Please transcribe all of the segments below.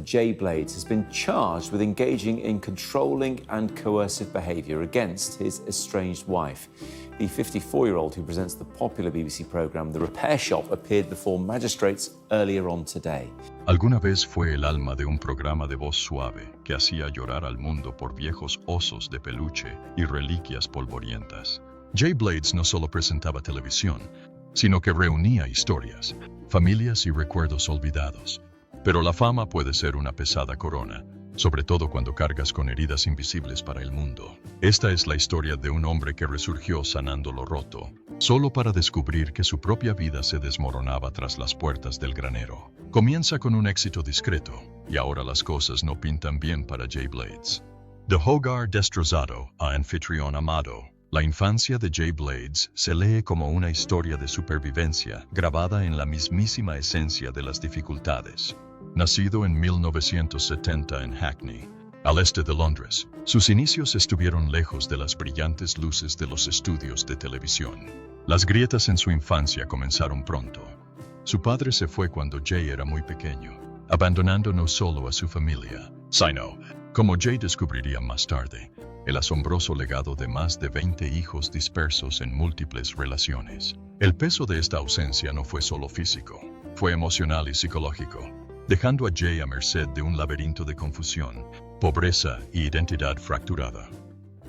Jay Blades has been charged with engaging in controlling and coercive behaviour against his estranged wife. The 54-year-old who presents the popular BBC programme The Repair Shop appeared before magistrates earlier on today. Alguna vez fue el alma de un programa de voz suave que hacía llorar al mundo por viejos osos de peluche y reliquias polvorientas. Jay Blades no solo presentaba televisión, sino que reunía historias, familias y recuerdos olvidados. Pero la fama puede ser una pesada corona, sobre todo cuando cargas con heridas invisibles para el mundo. Esta es la historia de un hombre que resurgió sanando lo roto, solo para descubrir que su propia vida se desmoronaba tras las puertas del granero. Comienza con un éxito discreto, y ahora las cosas no pintan bien para Jay Blades. De hogar destrozado a anfitrión amado, la infancia de Jay Blades se lee como una historia de supervivencia grabada en la mismísima esencia de las dificultades. Nacido en 1970 en Hackney, al este de Londres, sus inicios estuvieron lejos de las brillantes luces de los estudios de televisión. Las grietas en su infancia comenzaron pronto. Su padre se fue cuando Jay era muy pequeño, abandonando no solo a su familia, sino, como Jay descubriría más tarde, el asombroso legado de más de 20 hijos dispersos en múltiples relaciones. El peso de esta ausencia no fue solo físico, fue emocional y psicológico, dejando a Jay a merced de un laberinto de confusión, pobreza y identidad fracturada.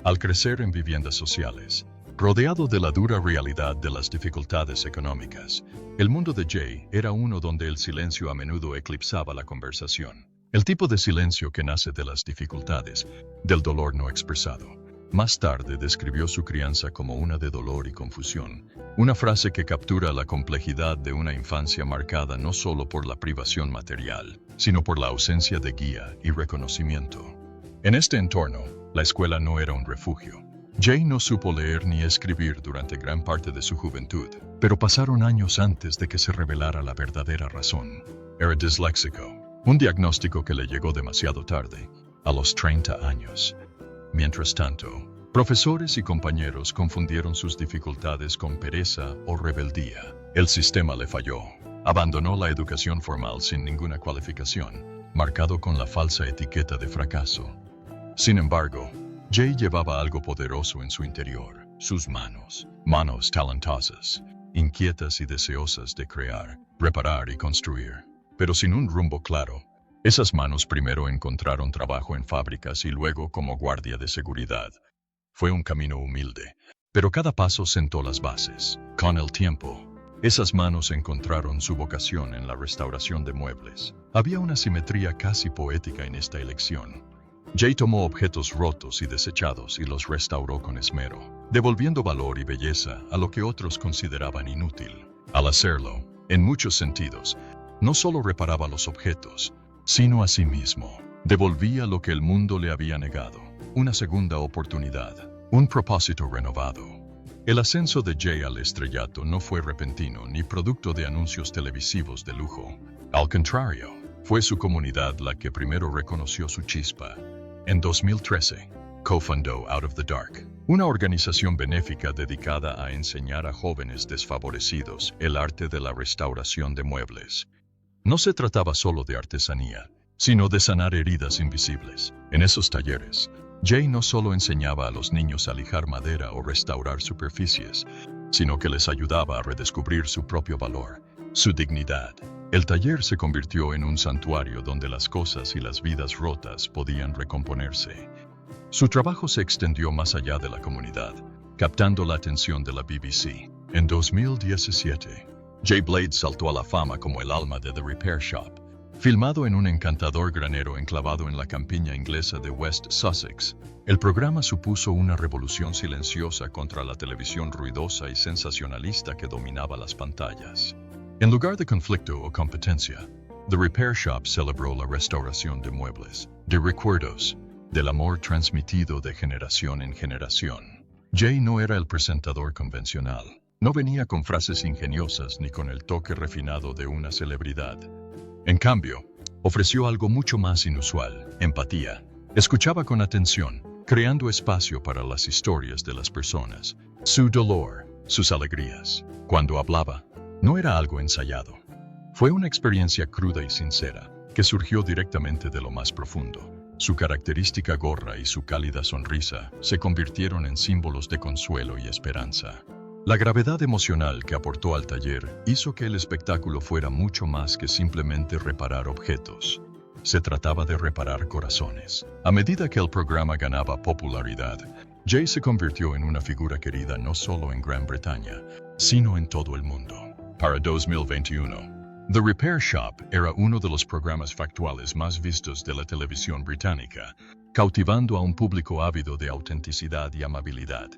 Al crecer en viviendas sociales, rodeado de la dura realidad de las dificultades económicas, el mundo de Jay era uno donde el silencio a menudo eclipsaba la conversación. El tipo de silencio que nace de las dificultades, del dolor no expresado. Más tarde describió su crianza como una de dolor y confusión, una frase que captura la complejidad de una infancia marcada no solo por la privación material, sino por la ausencia de guía y reconocimiento. En este entorno, la escuela no era un refugio. Jay no supo leer ni escribir durante gran parte de su juventud, pero pasaron años antes de que se revelara la verdadera razón. Era disléxico, un diagnóstico que le llegó demasiado tarde, a los 30 años. Mientras tanto, profesores y compañeros confundieron sus dificultades con pereza o rebeldía. El sistema le falló. Abandonó la educación formal sin ninguna cualificación, marcado con la falsa etiqueta de fracaso. Sin embargo, Jay llevaba algo poderoso en su interior, sus manos talentosas, inquietas y deseosas de crear, reparar y construir. Pero sin un rumbo claro, esas manos primero encontraron trabajo en fábricas y luego como guardia de seguridad. Fue un camino humilde, pero cada paso sentó las bases. Con el tiempo, esas manos encontraron su vocación en la restauración de muebles. Había una simetría casi poética en esta elección. Jay tomó objetos rotos y desechados y los restauró con esmero, devolviendo valor y belleza a lo que otros consideraban inútil. Al hacerlo, en muchos sentidos, no solo reparaba los objetos, sino a sí mismo. Devolvía lo que el mundo le había negado, una segunda oportunidad, un propósito renovado. El ascenso de Jay al estrellato no fue repentino ni producto de anuncios televisivos de lujo. Al contrario, fue su comunidad la que primero reconoció su chispa. En 2013, cofundó Out of the Dark, una organización benéfica dedicada a enseñar a jóvenes desfavorecidos el arte de la restauración de muebles. No se trataba solo de artesanía, sino de sanar heridas invisibles. En esos talleres, Jay no solo enseñaba a los niños a lijar madera o restaurar superficies, sino que les ayudaba a redescubrir su propio valor, su dignidad. El taller se convirtió en un santuario donde las cosas y las vidas rotas podían recomponerse. Su trabajo se extendió más allá de la comunidad, captando la atención de la BBC. En 2017, Jay Blades saltó a la fama como el alma de The Repair Shop. Filmado en un encantador granero enclavado en la campiña inglesa de West Sussex, el programa supuso una revolución silenciosa contra la televisión ruidosa y sensacionalista que dominaba las pantallas. En lugar de conflicto o competencia, The Repair Shop celebró la restauración de muebles, de recuerdos, del amor transmitido de generación en generación. Jay no era el presentador convencional. No venía con frases ingeniosas ni con el toque refinado de una celebridad. En cambio, ofreció algo mucho más inusual: empatía. Escuchaba con atención, creando espacio para las historias de las personas, su dolor, sus alegrías. Cuando hablaba, no era algo ensayado. Fue una experiencia cruda y sincera, que surgió directamente de lo más profundo. Su característica gorra y su cálida sonrisa se convirtieron en símbolos de consuelo y esperanza. La gravedad emocional que aportó al taller hizo que el espectáculo fuera mucho más que simplemente reparar objetos. Se trataba de reparar corazones. A medida que el programa ganaba popularidad, Jay se convirtió en una figura querida no solo en Gran Bretaña, sino en todo el mundo. Para 2021, The Repair Shop era uno de los programas factuales más vistos de la televisión británica, cautivando a un público ávido de autenticidad y amabilidad.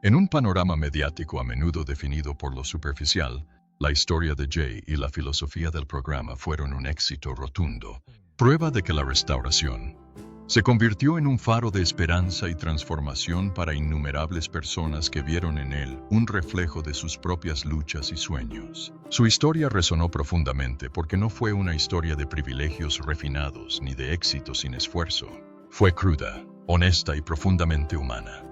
En un panorama mediático a menudo definido por lo superficial, la historia de Jay y la filosofía del programa fueron un éxito rotundo, prueba de que la restauración se convirtió en un faro de esperanza y transformación para innumerables personas que vieron en él un reflejo de sus propias luchas y sueños. Su historia resonó profundamente porque no fue una historia de privilegios refinados ni de éxito sin esfuerzo. Fue cruda, honesta y profundamente humana.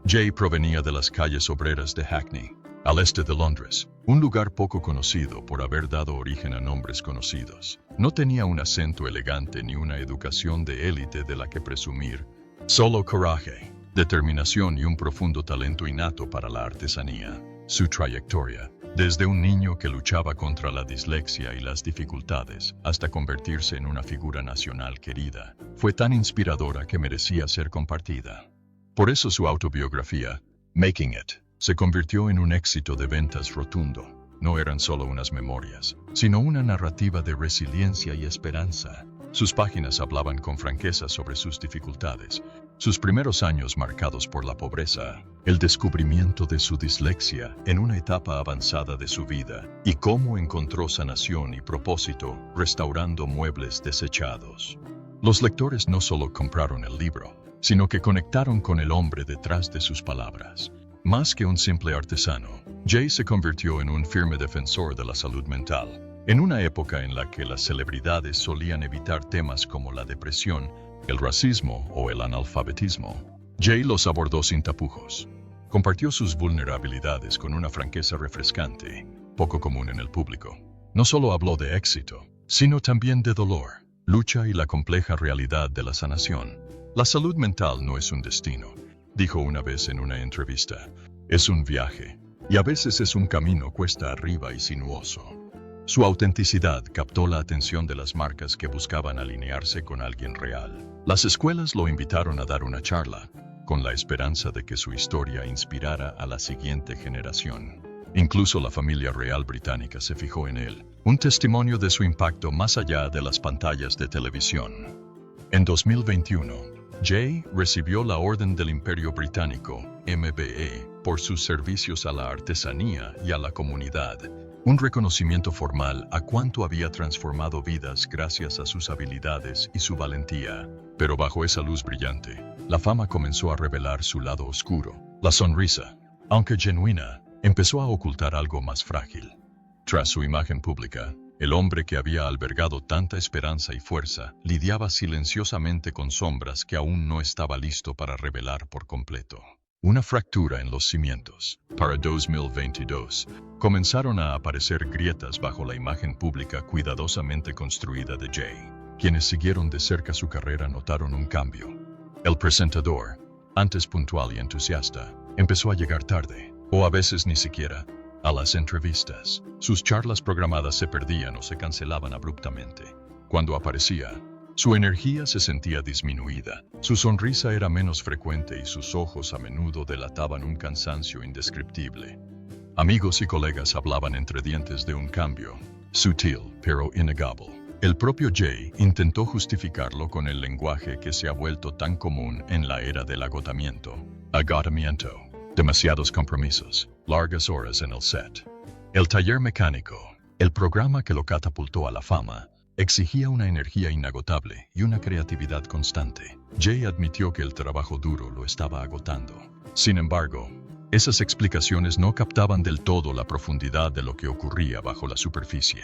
Jay provenía de las calles obreras de Hackney, al este de Londres, un lugar poco conocido por haber dado origen a nombres conocidos. No tenía un acento elegante ni una educación de élite de la que presumir, solo coraje, determinación y un profundo talento innato para la artesanía. Su trayectoria, desde un niño que luchaba contra la dislexia y las dificultades hasta convertirse en una figura nacional querida, fue tan inspiradora que merecía ser compartida. Por eso su autobiografía, Making It, se convirtió en un éxito de ventas rotundo. No eran solo unas memorias, sino una narrativa de resiliencia y esperanza. Sus páginas hablaban con franqueza sobre sus dificultades, sus primeros años marcados por la pobreza, el descubrimiento de su dislexia en una etapa avanzada de su vida y cómo encontró sanación y propósito restaurando muebles desechados. Los lectores no solo compraron el libro, sino que conectaron con el hombre detrás de sus palabras. Más que un simple artesano, Jay se convirtió en un firme defensor de la salud mental. En una época en la que las celebridades solían evitar temas como la depresión, el racismo o el analfabetismo, Jay los abordó sin tapujos. Compartió sus vulnerabilidades con una franqueza refrescante, poco común en el público. No solo habló de éxito, sino también de dolor, lucha y la compleja realidad de la sanación. La salud mental no es un destino, dijo una vez en una entrevista. Es un viaje, y a veces es un camino cuesta arriba y sinuoso. Su autenticidad captó la atención de las marcas que buscaban alinearse con alguien real. Las escuelas lo invitaron a dar una charla, con la esperanza de que su historia inspirara a la siguiente generación. Incluso la familia real británica se fijó en él, un testimonio de su impacto más allá de las pantallas de televisión. En 2021, Jay recibió la Orden del Imperio Británico, MBE, por sus servicios a la artesanía y a la comunidad, un reconocimiento formal a cuánto había transformado vidas gracias a sus habilidades y su valentía. Pero bajo esa luz brillante, la fama comenzó a revelar su lado oscuro. La sonrisa, aunque genuina, empezó a ocultar algo más frágil. Tras su imagen pública, el hombre que había albergado tanta esperanza y fuerza lidiaba silenciosamente con sombras que aún no estaba listo para revelar por completo. Una fractura en los cimientos. Para 2022, comenzaron a aparecer grietas bajo la imagen pública cuidadosamente construida de Jay. Quienes siguieron de cerca su carrera notaron un cambio. El presentador, antes puntual y entusiasta, empezó a llegar tarde, o a veces ni siquiera, a las entrevistas. Sus charlas programadas se perdían o se cancelaban abruptamente. Cuando aparecía, su energía se sentía disminuida, su sonrisa era menos frecuente y sus ojos a menudo delataban un cansancio indescriptible. Amigos y colegas hablaban entre dientes de un cambio, sutil pero innegable. El propio Jay intentó justificarlo con el lenguaje que se ha vuelto tan común en la era del agotamiento. Agotamiento. Demasiados compromisos, largas horas en el set. El taller mecánico, el programa que lo catapultó a la fama, exigía una energía inagotable y una creatividad constante. Jay admitió que el trabajo duro lo estaba agotando. Sin embargo, esas explicaciones no captaban del todo la profundidad de lo que ocurría bajo la superficie.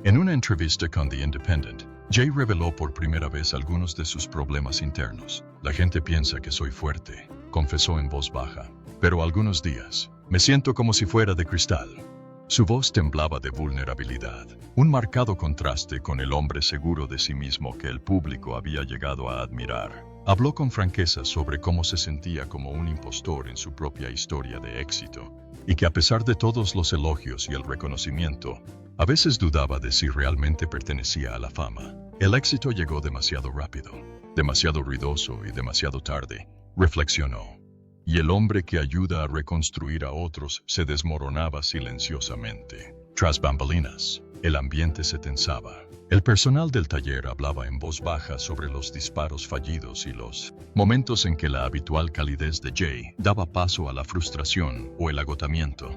En una entrevista con The Independent, Jay reveló por primera vez algunos de sus problemas internos. La gente piensa que soy fuerte, confesó en voz baja. Pero algunos días, me siento como si fuera de cristal. Su voz temblaba de vulnerabilidad, un marcado contraste con el hombre seguro de sí mismo que el público había llegado a admirar. Habló con franqueza sobre cómo se sentía como un impostor en su propia historia de éxito, y que a pesar de todos los elogios y el reconocimiento, a veces dudaba de si realmente pertenecía a la fama. El éxito llegó demasiado rápido, demasiado ruidoso y demasiado tarde, reflexionó. Y el hombre que ayuda a reconstruir a otros se desmoronaba silenciosamente. Tras bambalinas, el ambiente se tensaba. El personal del taller hablaba en voz baja sobre los disparos fallidos y los momentos en que la habitual calidez de Jay daba paso a la frustración o el agotamiento.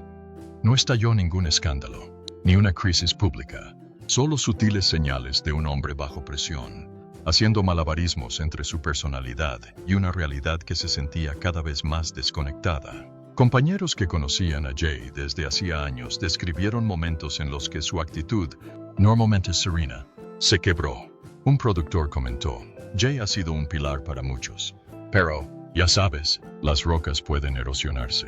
No estalló ningún escándalo, ni una crisis pública, solo sutiles señales de un hombre bajo presión, haciendo malabarismos entre su personalidad y una realidad que se sentía cada vez más desconectada. Compañeros que conocían a Jay desde hacía años describieron momentos en los que su actitud, normalmente serena, se quebró. Un productor comentó: Jay ha sido un pilar para muchos, pero, ya sabes, las rocas pueden erosionarse.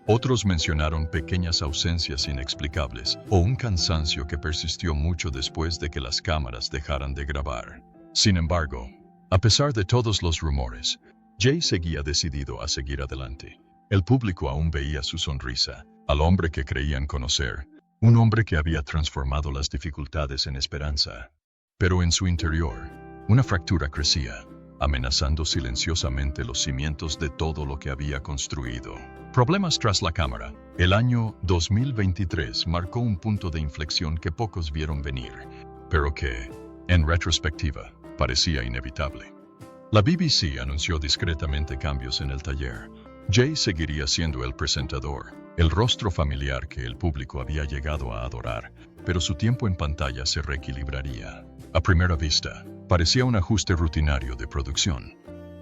Otros mencionaron pequeñas ausencias inexplicables o un cansancio que persistió mucho después de que las cámaras dejaran de grabar. Sin embargo, a pesar de todos los rumores, Jay seguía decidido a seguir adelante. El público aún veía su sonrisa, al hombre que creían conocer, un hombre que había transformado las dificultades en esperanza. Pero en su interior, una fractura crecía, amenazando silenciosamente los cimientos de todo lo que había construido. Problemas tras la cámara. El año 2023 marcó un punto de inflexión que pocos vieron venir, pero que, en retrospectiva, parecía inevitable. La BBC anunció discretamente cambios en el taller. Jay seguiría siendo el presentador, el rostro familiar que el público había llegado a adorar, pero su tiempo en pantalla se reequilibraría. A primera vista, parecía un ajuste rutinario de producción.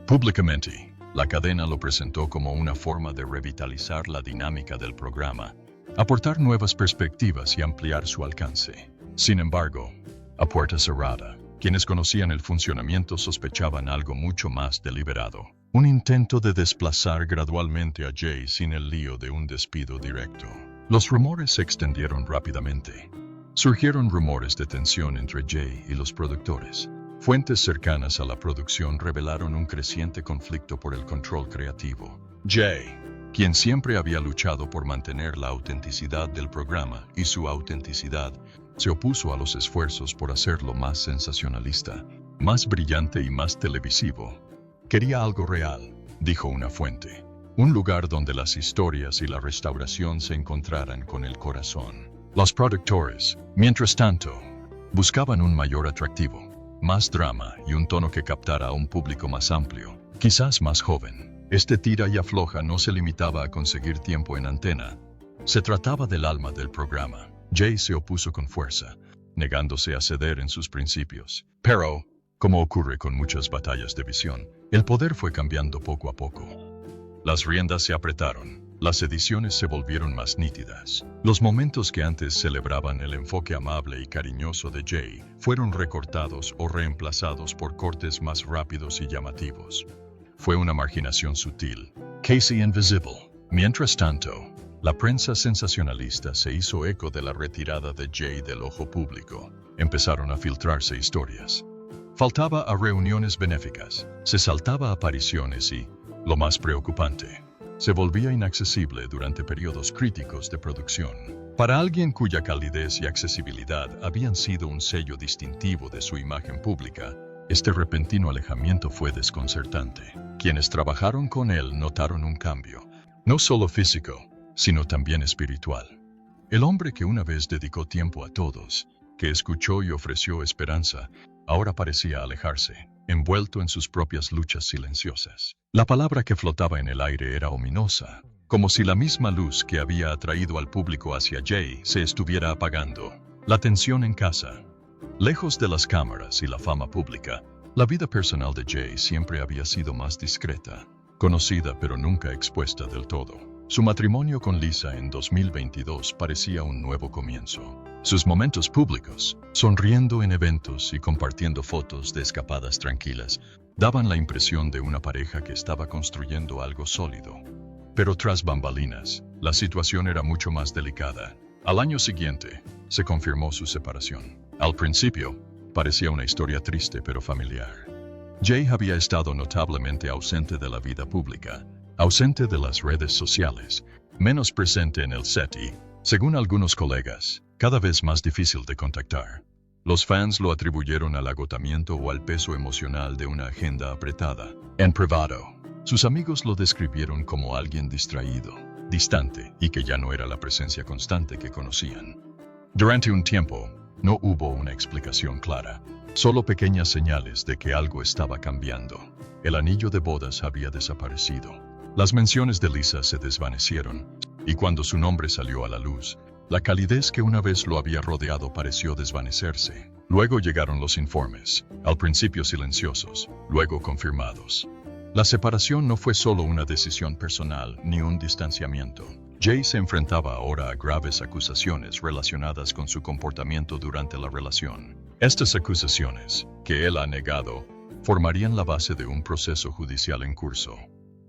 Públicamente, la cadena lo presentó como una forma de revitalizar la dinámica del programa, aportar nuevas perspectivas y ampliar su alcance. Sin embargo, a puerta cerrada, quienes conocían el funcionamiento sospechaban algo mucho más deliberado. Un intento de desplazar gradualmente a Jay sin el lío de un despido directo. Los rumores se extendieron rápidamente. Surgieron rumores de tensión entre Jay y los productores. Fuentes cercanas a la producción revelaron un creciente conflicto por el control creativo. Jay, quien siempre había luchado por mantener la autenticidad del programa y su autenticidad, se opuso a los esfuerzos por hacerlo más sensacionalista, más brillante y más televisivo. Quería algo real, dijo una fuente. Un lugar donde las historias y la restauración se encontraran con el corazón. Los productores, mientras tanto, buscaban un mayor atractivo, más drama y un tono que captara a un público más amplio, quizás más joven. Este tira y afloja no se limitaba a conseguir tiempo en antena. Se trataba del alma del programa. Jay se opuso con fuerza, negándose a ceder en sus principios. Pero, como ocurre con muchas batallas de visión, el poder fue cambiando poco a poco. Las riendas se apretaron, las ediciones se volvieron más nítidas. Los momentos que antes celebraban el enfoque amable y cariñoso de Jay fueron recortados o reemplazados por cortes más rápidos y llamativos. Fue una marginación sutil, casi invisible. Mientras tanto, la prensa sensacionalista se hizo eco de la retirada de Jay del ojo público. Empezaron a filtrarse historias. Faltaba a reuniones benéficas, se saltaba apariciones y, lo más preocupante, se volvía inaccesible durante periodos críticos de producción. Para alguien cuya calidez y accesibilidad habían sido un sello distintivo de su imagen pública, este repentino alejamiento fue desconcertante. Quienes trabajaron con él notaron un cambio, no solo físico, sino también espiritual. El hombre que una vez dedicó tiempo a todos, que escuchó y ofreció esperanza, ahora parecía alejarse, envuelto en sus propias luchas silenciosas. La palabra que flotaba en el aire era ominosa, como si la misma luz que había atraído al público hacia Jay se estuviera apagando. La tensión en casa. Lejos de las cámaras y la fama pública, la vida personal de Jay siempre había sido más discreta, conocida pero nunca expuesta del todo. Su matrimonio con Lisa en 2022 parecía un nuevo comienzo. Sus momentos públicos, sonriendo en eventos y compartiendo fotos de escapadas tranquilas, daban la impresión de una pareja que estaba construyendo algo sólido. Pero tras bambalinas, la situación era mucho más delicada. Al año siguiente, se confirmó su separación. Al principio, parecía una historia triste pero familiar. Jay había estado notablemente ausente de la vida pública, ausente de las redes sociales, menos presente en el set y, según algunos colegas, cada vez más difícil de contactar. Los fans lo atribuyeron al agotamiento o al peso emocional de una agenda apretada. En privado, sus amigos lo describieron como alguien distraído, distante y que ya no era la presencia constante que conocían. Durante un tiempo, no hubo una explicación clara, solo pequeñas señales de que algo estaba cambiando. El anillo de bodas había desaparecido. Las menciones de Lisa se desvanecieron, y cuando su nombre salió a la luz, la calidez que una vez lo había rodeado pareció desvanecerse. Luego llegaron los informes, al principio silenciosos, luego confirmados. La separación no fue solo una decisión personal ni un distanciamiento. Jay se enfrentaba ahora a graves acusaciones relacionadas con su comportamiento durante la relación. Estas acusaciones, que él ha negado, formarían la base de un proceso judicial en curso.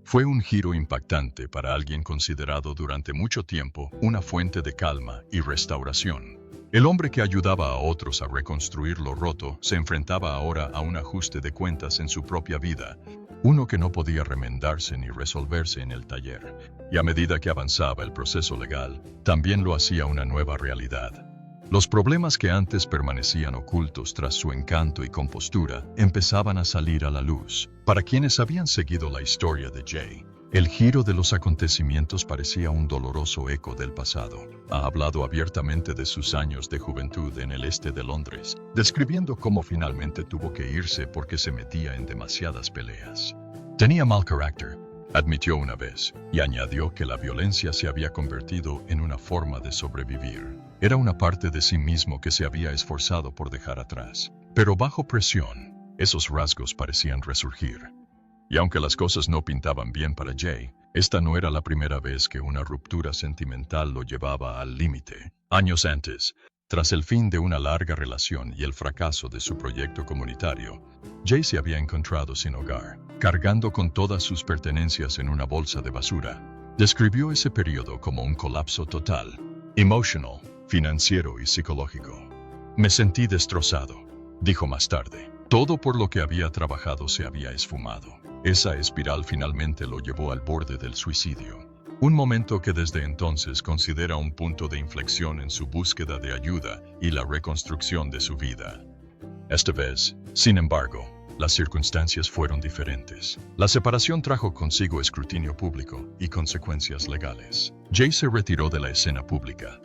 Fue un giro impactante para alguien considerado durante mucho tiempo una fuente de calma y restauración. El hombre que ayudaba a otros a reconstruir lo roto se enfrentaba ahora a un ajuste de cuentas en su propia vida, uno que no podía remendarse ni resolverse en el taller, y a medida que avanzaba el proceso legal, también lo hacía una nueva realidad. Los problemas que antes permanecían ocultos tras su encanto y compostura empezaban a salir a la luz. Para quienes habían seguido la historia de Jay, el giro de los acontecimientos parecía un doloroso eco del pasado. Ha hablado abiertamente de sus años de juventud en el este de Londres, describiendo cómo finalmente tuvo que irse porque se metía en demasiadas peleas. Tenía mal carácter, admitió una vez, y añadió que la violencia se había convertido en una forma de sobrevivir. Era una parte de sí mismo que se había esforzado por dejar atrás. Pero bajo presión, esos rasgos parecían resurgir. Y aunque las cosas no pintaban bien para Jay, esta no era la primera vez que una ruptura sentimental lo llevaba al límite. Años antes, tras el fin de una larga relación y el fracaso de su proyecto comunitario, Jay se había encontrado sin hogar, cargando con todas sus pertenencias en una bolsa de basura. Describió ese periodo como un colapso total, emotional, financiero y psicológico. Me sentí destrozado, dijo más tarde. Todo por lo que había trabajado se había esfumado. Esa espiral finalmente lo llevó al borde del suicidio. Un momento que desde entonces considera un punto de inflexión en su búsqueda de ayuda y la reconstrucción de su vida. Esta vez, sin embargo, las circunstancias fueron diferentes. La separación trajo consigo escrutinio público y consecuencias legales. Jay se retiró de la escena pública.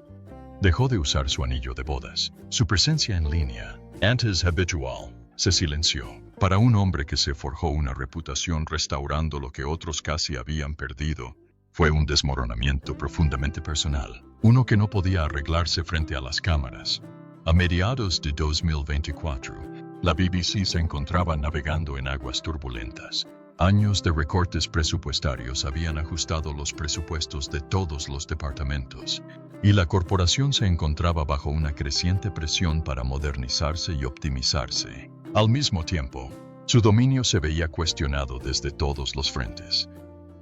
Dejó de usar su anillo de bodas. Su presencia en línea, antes habitual, se silenció. Para un hombre que se forjó una reputación restaurando lo que otros casi habían perdido, fue un desmoronamiento profundamente personal, uno que no podía arreglarse frente a las cámaras. A mediados de 2024, la BBC se encontraba navegando en aguas turbulentas. Años de recortes presupuestarios habían ajustado los presupuestos de todos los departamentos, y la corporación se encontraba bajo una creciente presión para modernizarse y optimizarse. Al mismo tiempo, su dominio se veía cuestionado desde todos los frentes.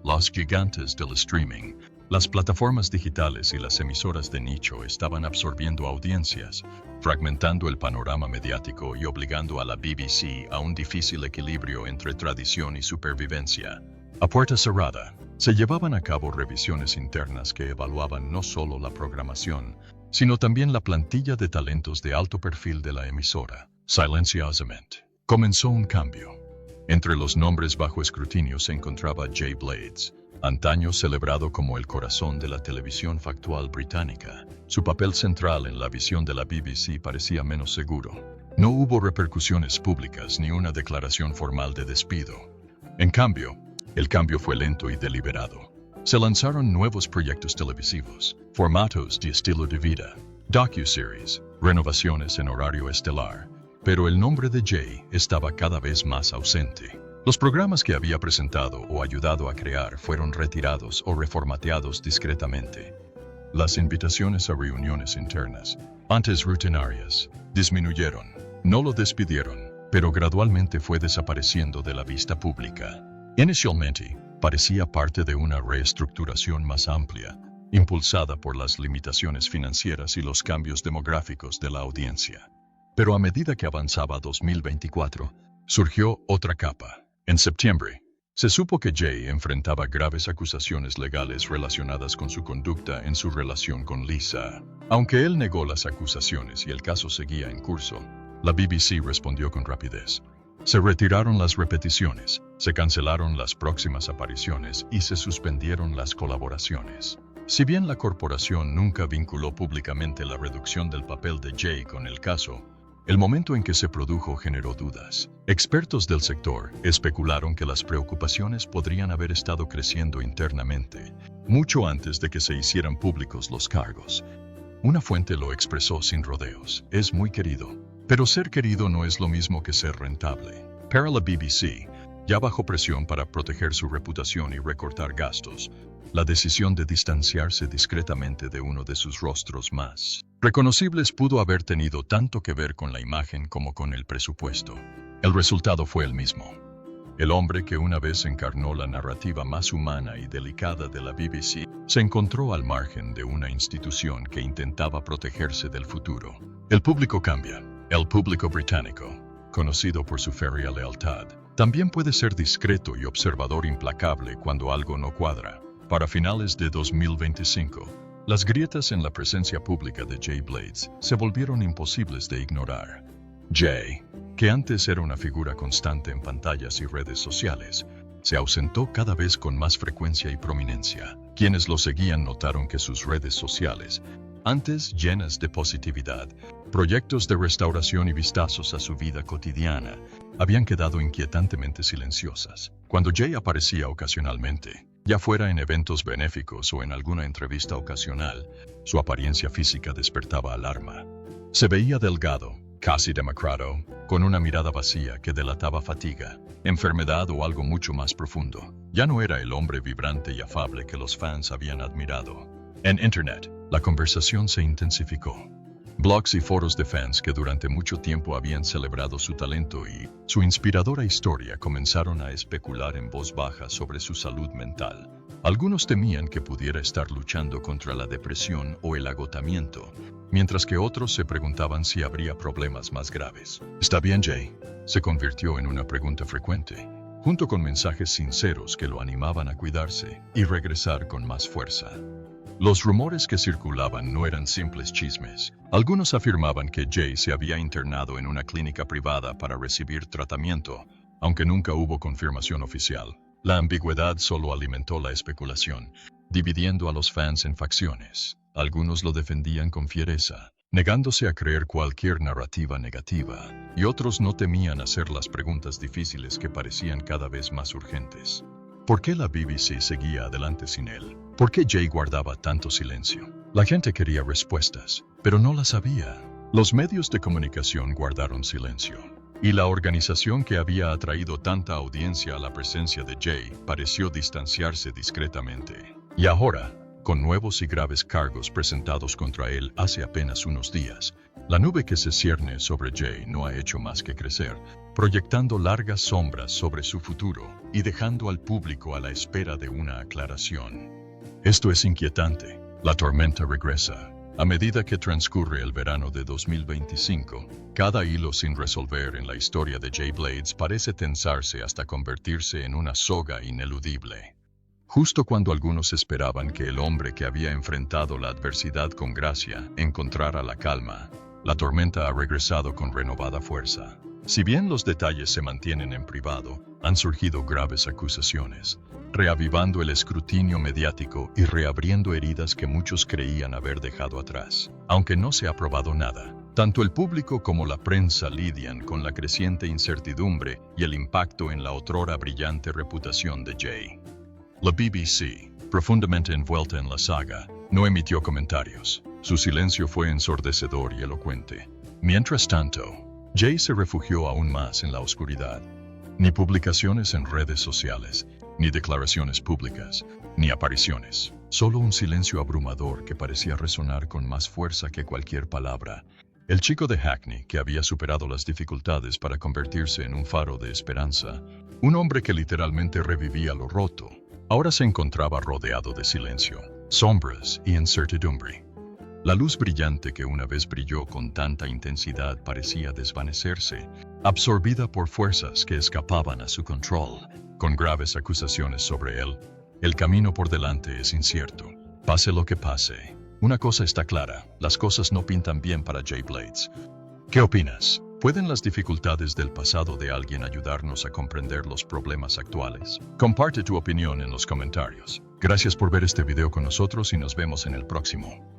Los gigantes del streaming, las plataformas digitales y las emisoras de nicho estaban absorbiendo audiencias, fragmentando el panorama mediático y obligando a la BBC a un difícil equilibrio entre tradición y supervivencia. A puerta cerrada, se llevaban a cabo revisiones internas que evaluaban no solo la programación, sino también la plantilla de talentos de alto perfil de la emisora. Silenciosamente, comenzó un cambio. Entre los nombres bajo escrutinio se encontraba Jay Blades, antaño celebrado como el corazón de la televisión factual británica. Su papel central en la visión de la BBC parecía menos seguro. No hubo repercusiones públicas ni una declaración formal de despido. En cambio, el cambio fue lento y deliberado. Se lanzaron nuevos proyectos televisivos, formatos de estilo de vida, docuseries, renovaciones en horario estelar, pero el nombre de Jay estaba cada vez más ausente. Los programas que había presentado o ayudado a crear fueron retirados o reformateados discretamente. Las invitaciones a reuniones internas, antes rutinarias, disminuyeron. No lo despidieron, pero gradualmente fue desapareciendo de la vista pública. Inicialmente, parecía parte de una reestructuración más amplia, impulsada por las limitaciones financieras y los cambios demográficos de la audiencia. Pero a medida que avanzaba 2024, surgió otra capa. En septiembre, se supo que Jay enfrentaba graves acusaciones legales relacionadas con su conducta en su relación con Lisa. Aunque él negó las acusaciones y el caso seguía en curso, la BBC respondió con rapidez. Se retiraron las repeticiones, se cancelaron las próximas apariciones y se suspendieron las colaboraciones. Si bien la corporación nunca vinculó públicamente la reducción del papel de Jay con el caso, el momento en que se produjo generó dudas. Expertos del sector especularon que las preocupaciones podrían haber estado creciendo internamente, mucho antes de que se hicieran públicos los cargos. Una fuente lo expresó sin rodeos: es muy querido. Pero ser querido no es lo mismo que ser rentable. Para la BBC, ya bajo presión para proteger su reputación y recortar gastos, la decisión de distanciarse discretamente de uno de sus rostros más reconocibles pudo haber tenido tanto que ver con la imagen como con el presupuesto. El resultado fue el mismo. El hombre que una vez encarnó la narrativa más humana y delicada de la BBC se encontró al margen de una institución que intentaba protegerse del futuro. El público cambia. El público británico, conocido por su férrea lealtad, también puede ser discreto y observador implacable cuando algo no cuadra. Para finales de 2025, las grietas en la presencia pública de Jay Blades se volvieron imposibles de ignorar. Jay, que antes era una figura constante en pantallas y redes sociales, se ausentó cada vez con más frecuencia y prominencia. Quienes lo seguían notaron que sus redes sociales, antes llenas de positividad, proyectos de restauración y vistazos a su vida cotidiana, habían quedado inquietantemente silenciosas. Cuando Jay aparecía ocasionalmente, ya fuera en eventos benéficos o en alguna entrevista ocasional, su apariencia física despertaba alarma. Se veía delgado, casi demacrado, con una mirada vacía que delataba fatiga, enfermedad o algo mucho más profundo. Ya no era el hombre vibrante y afable que los fans habían admirado. En Internet, la conversación se intensificó. Blogs y foros de fans que durante mucho tiempo habían celebrado su talento y su inspiradora historia comenzaron a especular en voz baja sobre su salud mental. Algunos temían que pudiera estar luchando contra la depresión o el agotamiento, mientras que otros se preguntaban si habría problemas más graves. ¿Está bien, Jay?, se convirtió en una pregunta frecuente, junto con mensajes sinceros que lo animaban a cuidarse y regresar con más fuerza. Los rumores que circulaban no eran simples chismes. Algunos afirmaban que Jay se había internado en una clínica privada para recibir tratamiento, aunque nunca hubo confirmación oficial. La ambigüedad solo alimentó la especulación, dividiendo a los fans en facciones. Algunos lo defendían con fiereza, negándose a creer cualquier narrativa negativa, y otros no temían hacer las preguntas difíciles que parecían cada vez más urgentes. ¿Por qué la BBC seguía adelante sin él? ¿Por qué Jay guardaba tanto silencio? La gente quería respuestas, pero no las había. Los medios de comunicación guardaron silencio, y la organización que había atraído tanta audiencia a la presencia de Jay pareció distanciarse discretamente. Y ahora, con nuevos y graves cargos presentados contra él hace apenas unos días, la nube que se cierne sobre Jay no ha hecho más que crecer, proyectando largas sombras sobre su futuro y dejando al público a la espera de una aclaración. Esto es inquietante. La tormenta regresa. A medida que transcurre el verano de 2025, cada hilo sin resolver en la historia de Jay Blades parece tensarse hasta convertirse en una soga ineludible. Justo cuando algunos esperaban que el hombre que había enfrentado la adversidad con gracia encontrara la calma, la tormenta ha regresado con renovada fuerza. Si bien los detalles se mantienen en privado, han surgido graves acusaciones, reavivando el escrutinio mediático y reabriendo heridas que muchos creían haber dejado atrás. Aunque no se ha probado nada, tanto el público como la prensa lidian con la creciente incertidumbre y el impacto en la otrora brillante reputación de Jay. La BBC, profundamente envuelta en la saga, no emitió comentarios. Su silencio fue ensordecedor y elocuente. Mientras tanto, Jay se refugió aún más en la oscuridad. Ni publicaciones en redes sociales, ni declaraciones públicas, ni apariciones. Solo un silencio abrumador que parecía resonar con más fuerza que cualquier palabra. El chico de Hackney, que había superado las dificultades para convertirse en un faro de esperanza, un hombre que literalmente revivía lo roto, ahora se encontraba rodeado de silencio. sombras y incertidumbre. La luz brillante que una vez brilló con tanta intensidad parecía desvanecerse, absorbida por fuerzas que escapaban a su control, con graves acusaciones sobre él. El camino por delante es incierto. Pase lo que pase. Una cosa está clara, las cosas no pintan bien para Jay Blades. ¿Qué opinas? ¿Pueden las dificultades del pasado de alguien ayudarnos a comprender los problemas actuales? Comparte tu opinión en los comentarios. Gracias por ver este video con nosotros y nos vemos en el próximo.